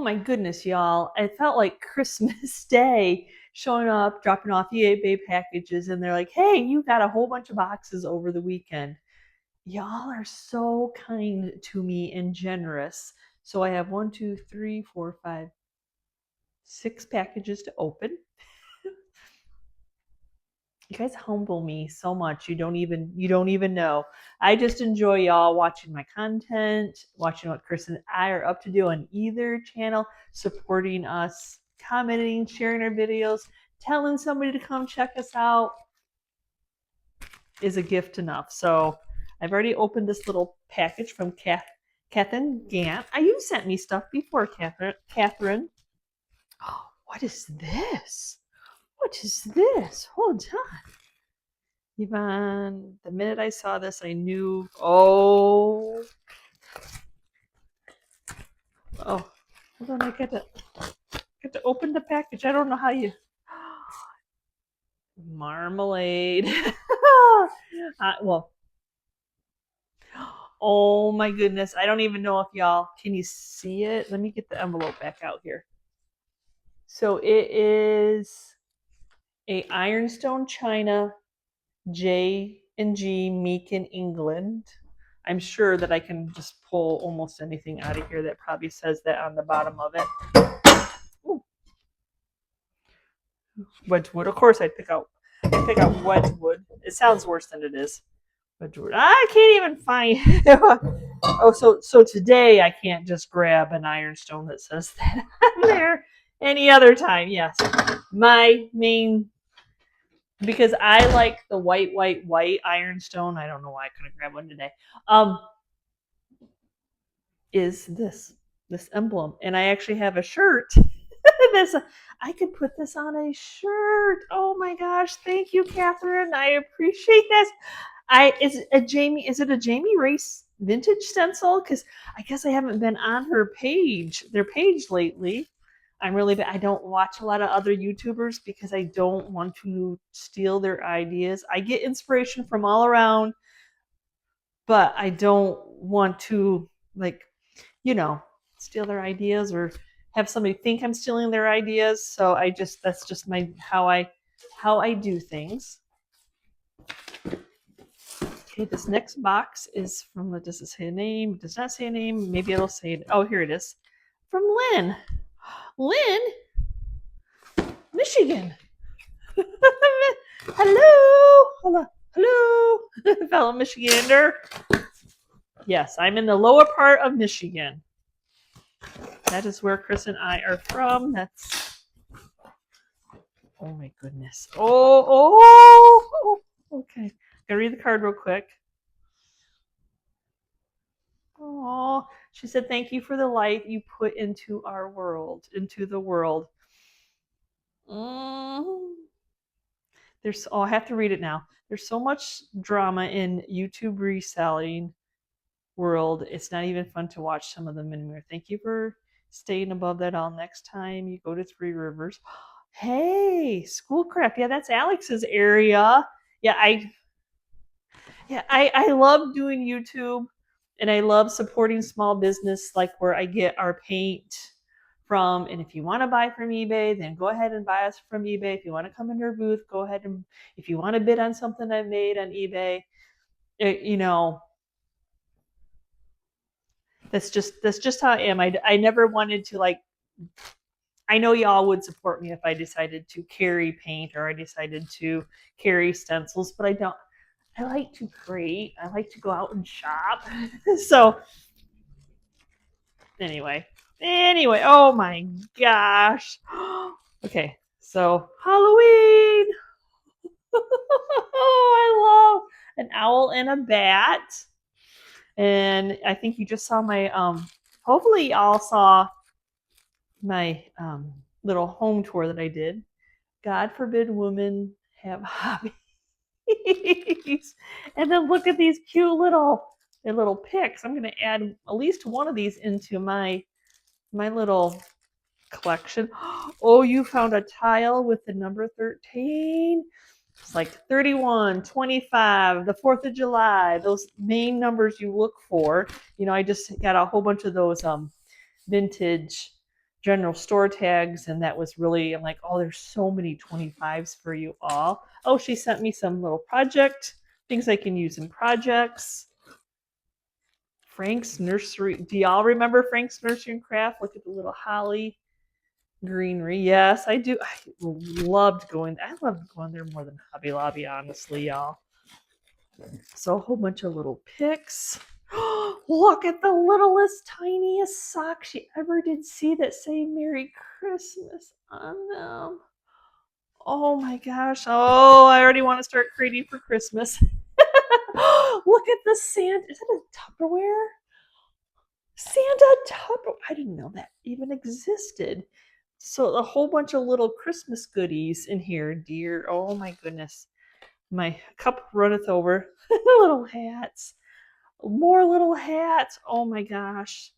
Oh my goodness, y'all. It felt like Christmas Day showing up, dropping off eBay packages, and they're like, hey, you got a whole bunch of boxes over the weekend. Y'all are so kind to me and generous. So I have 1, 2, 3, 4, 5, 6 packages to open. You guys humble me so much. You don't even know. I just enjoy y'all watching my content, watching what Chris and I are up to do on either channel, supporting us, commenting, sharing our videos, telling somebody to come check us out is a gift enough. So I've already opened this little package from Kathleen Gant. You sent me stuff before, Catherine. Oh, what is this? What is this? Hold on. Yvonne, the minute I saw this, I knew, oh, hold on, I get to open the package. I don't know how you, marmalade. Well, oh my goodness. I don't even know if y'all, can you see it? Let me get the envelope back out here. So it is a ironstone china J&G Meakin, England. I'm sure that I can just pull almost anything out of here that probably says that on the bottom of it. Ooh. Wedgwood. Of course I'd pick out Wedgwood. It sounds worse than it is. Wedgwood. I can't even find so today I can't just grab an ironstone that says that on there. Any other time, yes. My main, because I like the white ironstone. I don't know why I couldn't grab one today. Is this emblem, and I actually have a shirt. I could put this on a shirt. Oh my gosh! Thank you, Catherine. I appreciate this. Is it a Jamie Race vintage stencil? Because I guess I haven't been on their page lately. I don't watch a lot of other YouTubers because I don't want to steal their ideas. I get inspiration from all around, but I don't want to, like, steal their ideas or have somebody think I'm stealing their ideas. So that's just how I do things. Okay, this next box is from, does it say a name? It does not say a name. Maybe it'll say it. Oh, here it is. From Lynn. Lynn, Michigan. Hello, fellow Michigander. Yes, I'm in the lower part of Michigan. That is where Chris and I are from. That's, oh my goodness. Okay. Gotta read the card real quick. Oh, she said, thank you for the light you put into the world. I have to read it now. There's so much drama in YouTube reselling world. It's not even fun to watch some of them anymore. Thank you for staying above that all. Next time you go to Three Rivers. Hey, Schoolcraft. Yeah, that's Alex's area. Yeah, I love doing YouTube, and I love supporting small business, like where I get our paint from. And if you want to buy from eBay, then go ahead and buy us from eBay. If you want to come into our booth, go ahead, and if you want to bid on something I've made on eBay, that's just how I am. I never wanted to, like, I know y'all would support me if I decided to carry paint or I decided to carry stencils, but I don't. I like to create. I like to go out and shop. So anyway, oh my gosh. Okay, so Halloween. I love an owl and a bat. And I think you just saw my, hopefully y'all saw my little home tour that I did. God forbid women have hobbies. And then look at these cute little pics. I'm going to add at least one of these into my little collection. Oh, you found a tile with the number 13. It's like 31, 25, the 4th of July, those main numbers you look for. I just got a whole bunch of those vintage general store tags, and that was really, I'm like, oh, there's so many 25s for you all. Oh, she sent me some little project things I can use in projects. Frank's Nursery. Do y'all remember Frank's Nursery and Craft? Look at the little holly greenery. Yes, I do. I loved going there more than Hobby Lobby, honestly, y'all. So a whole bunch of little picks. Look at the littlest, tiniest socks she ever did see that say Merry Christmas on them. Oh my gosh. Oh, I already want to start creating for Christmas. Look at the Santa. Is that a Tupperware? Santa Tupperware. I didn't know that even existed. So a whole bunch of little Christmas goodies in here, dear. Oh my goodness. My cup runneth over. Little hats. More little hats. Oh my gosh.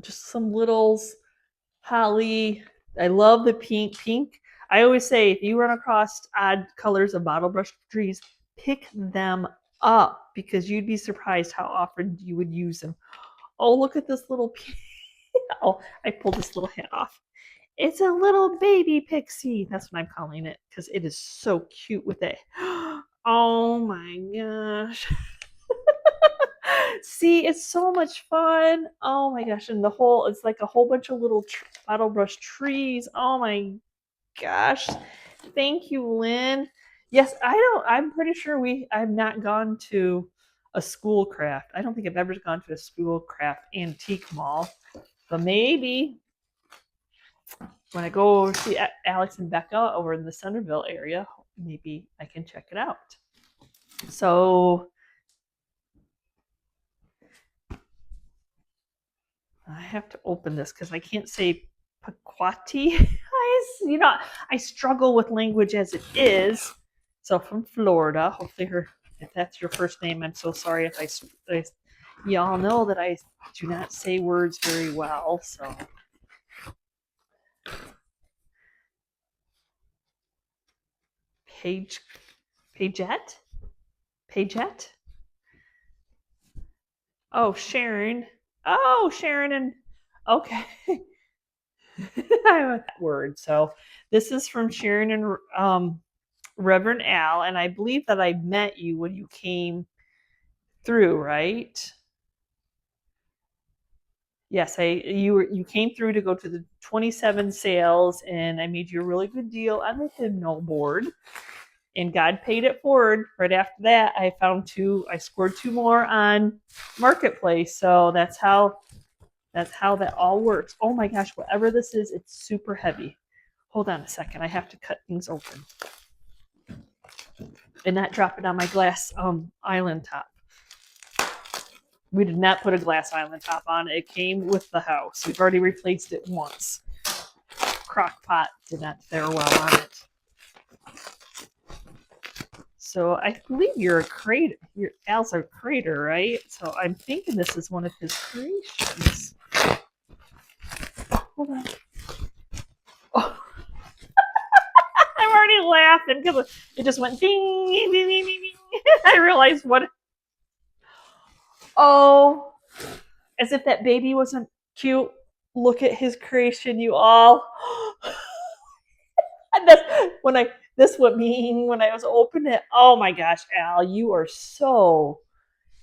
Just some littles. Holly. I love the pink. Pink. I always say if you run across odd colors of bottle brush trees, pick them up because you'd be surprised how often you would use them. Oh, look at this little pink. Oh, I pulled this little hat off. It's a little baby pixie. That's what I'm calling it because it is so cute with it. Oh my gosh. See, it's so much fun. Oh my gosh. And it's like a whole bunch of little bottle brush trees. Oh my gosh. Thank you, Lynn. Yes, I'm pretty sure I've not gone to a school craft. I don't think I've ever gone to a school craft antique mall. But maybe when I go see Alex and Becca over in the Centerville area, maybe I can check it out. So I have to open this because I can't say Paquati. I struggle with language as it is. So from Florida, hopefully if that's your first name, I'm so sorry if y'all know that I do not say words very well. So Pagette. Oh, Sharon. Oh, Sharon and okay. I want that word. So this is from Sharon and Reverend Al, and I believe that I met you when you came through, right? Yes, you came through to go to the 27 sales, and I made you a really good deal on the hymnal board. And God paid it forward. Right after that, I scored 2 more on Marketplace. So that's how that all works. Oh my gosh, whatever this is, it's super heavy. Hold on a second. I have to cut things open and not drop it on my glass island top. We did not put a glass island top on it. It came with the house. We've already replaced it once. Crock pot did not fare well on it. So I believe you're a creator. Al's a creator, right? So I'm thinking this is one of his creations. Hold on. Oh. I'm already laughing because it just went ding, ding, ding, ding, ding. I realized what. Oh, as if that baby wasn't cute. Look at his creation, you all. And this what mean when I was opening it. Oh my gosh, Al, you are so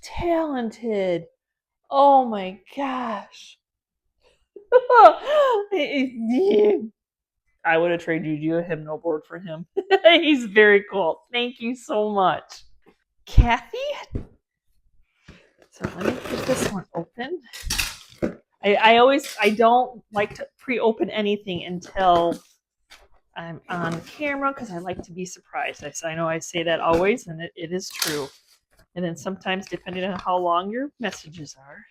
talented. Oh my gosh. I would have traded you a hymnal board for him. He's very cool. Thank you so much. Kathy? So let me get this one open. I don't like to pre-open anything until I'm on camera because I like to be surprised. I know I say that always, and it is true. And then sometimes, depending on how long your messages are.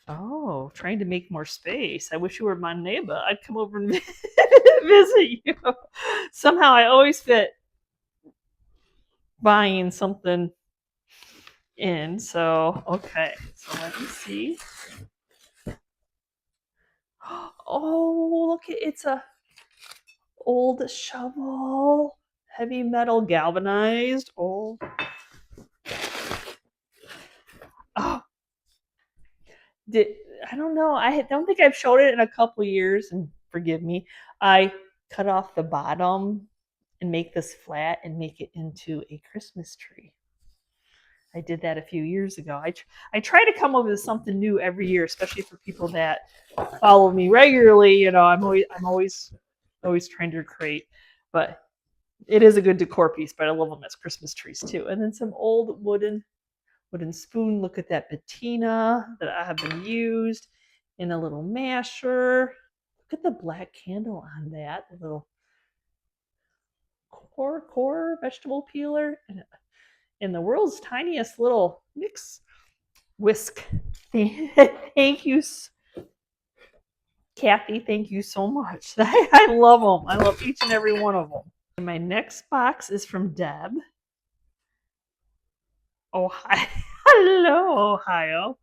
Oh, trying to make more space. I wish you were my neighbor. I'd come over and visit you. Somehow I always fit buying something in. So, okay. So let me see. Oh, look, it's a old shovel. Heavy metal galvanized. Oh. I don't know. I don't think I've showed it in a couple years, and forgive me. I cut off the bottom and make this flat and make it into a Christmas tree. I did that a few years ago. I try to come up with something new every year, especially for people that follow me regularly. You know, I'm always trying to create, but it is a good decor piece. But I love them as Christmas trees too. And then some old wooden spoon. Look at that patina that I have been used, and a little masher. Look at the black candle on that. A little core vegetable peeler, and the world's tiniest little mix whisk. Thank you, Kathy. Thank you so much. I love them. I love each and every one of them. And my next box is from Deb. Ohio. Hello, Ohio.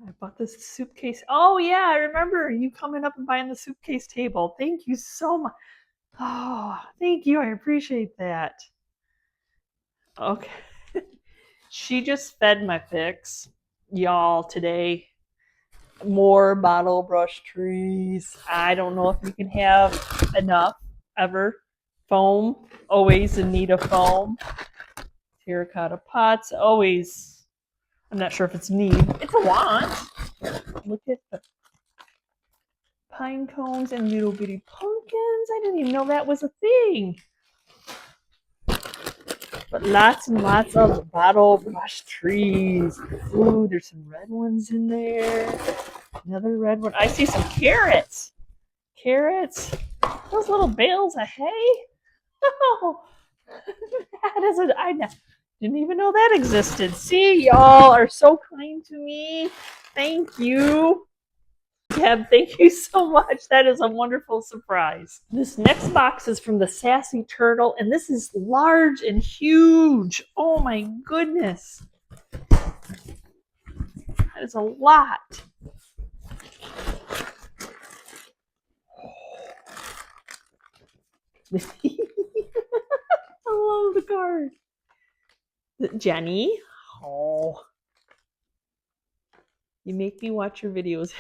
I bought this soup case. Oh, yeah, I remember you coming up and buying the soup case table. Thank you so much. Oh, thank you. I appreciate that. Okay. She just fed my fix, y'all, today. More bottle brush trees. I don't know if you can have enough ever. Foam, always in need of foam. Terracotta pots, always. I'm not sure if it's need. It's a want. Look at the pine cones and little bitty pumpkins. I didn't even know that was a thing. But lots and lots of bottle brush trees. Ooh, there's some red ones in there. Another red one. I see some carrots. Carrots. Those little bales of hay. Oh, that is I didn't even know that existed. See, y'all are so kind to me. Thank you. Deb, thank you so much. That is a wonderful surprise. This next box is from the Sassy Turtle, and this is large and huge. Oh my goodness. That is a lot. I love the card. Jenny. Oh. You make me watch your videos.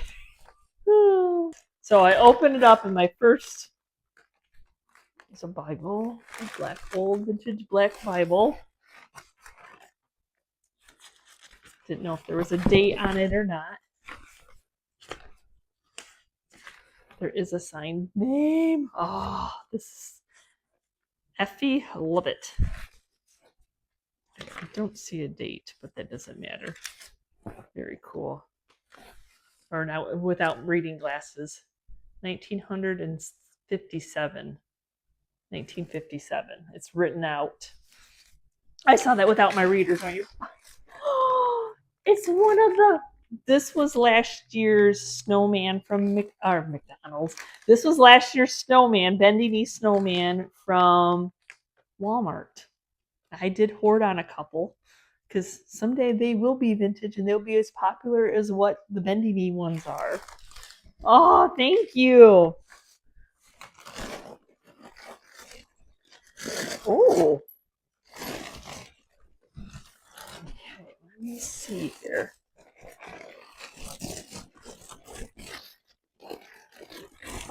So I opened it up, and my first is a Bible, a black old vintage black Bible. Didn't know if there was a date on it or not. There is a signed name. Oh, this is Effie. I love it. I don't see a date, but that doesn't matter. Very cool. Or now without reading glasses. 1957. 1957. It's written out. I saw that without my readers on you. It's one of the. This was last year's snowman from McDonald's. This was last year's snowman, bendy knee snowman from Walmart. I did hoard on a couple because someday they will be vintage and they'll be as popular as what the bendy knee ones are. Oh, thank you. Oh. Okay, let me see here.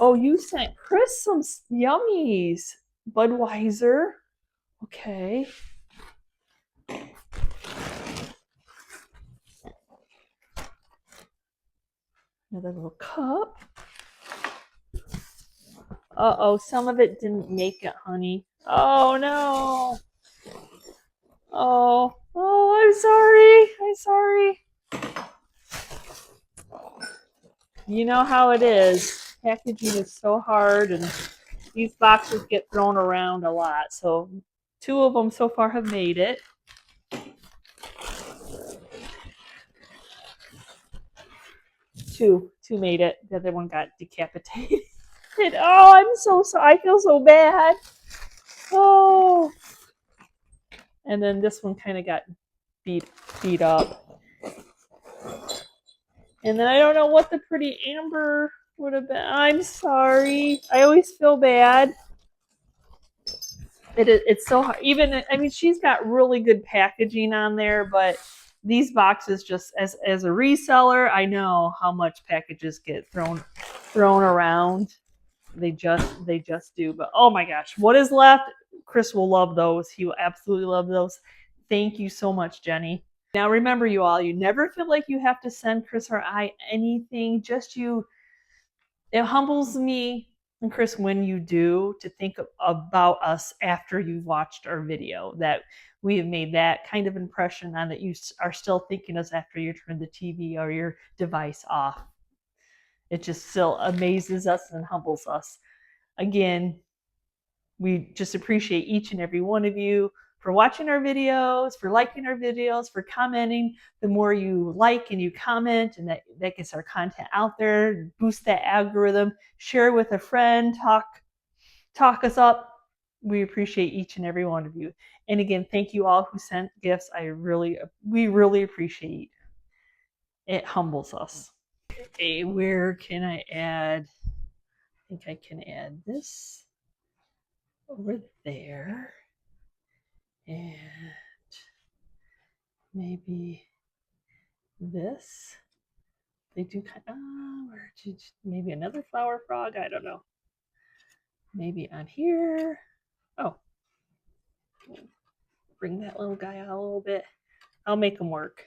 Oh, you sent Chris some yummies. Budweiser. Okay. Another little cup. Uh-oh, some of it didn't make it, honey. Oh, no. Oh, I'm sorry. I'm sorry. You know how it is. Packaging is so hard, and these boxes get thrown around a lot. So 2 of them so far have made it. Two made it. The other one got decapitated. Oh, I'm so sorry. I feel so bad. Oh. And then this one kind of got beat up. And then I don't know what the pretty amber would have been. I'm sorry. I always feel bad. It's so hard. Even, I mean, she's got really good packaging on there, but these boxes, just as a reseller, I know how much packages get thrown around. They just do. But oh my gosh, what is left? Chris will love those. He will absolutely love those. Thank you so much, Jenny. Now remember, you all, you never feel like you have to send Chris or I anything. Just you. It humbles me and Chris when you do, to think about us after you've watched our video, that we have made that kind of impression on, that you are still thinking us after you turn the TV or your device off. It just still amazes us and humbles us. Again, we just appreciate each and every one of you for watching our videos, for liking our videos, for commenting. The more you like and you comment, and that gets our content out there, boost that algorithm, share with a friend, talk us up. We appreciate each and every one of you. And again, thank you all who sent gifts. We really appreciate it. It humbles us. Okay, where can I add? I think I can add this over there. And maybe this. They do kind of, maybe another flower frog. I don't know. Maybe on here. Oh, bring that little guy out a little bit. I'll make them work.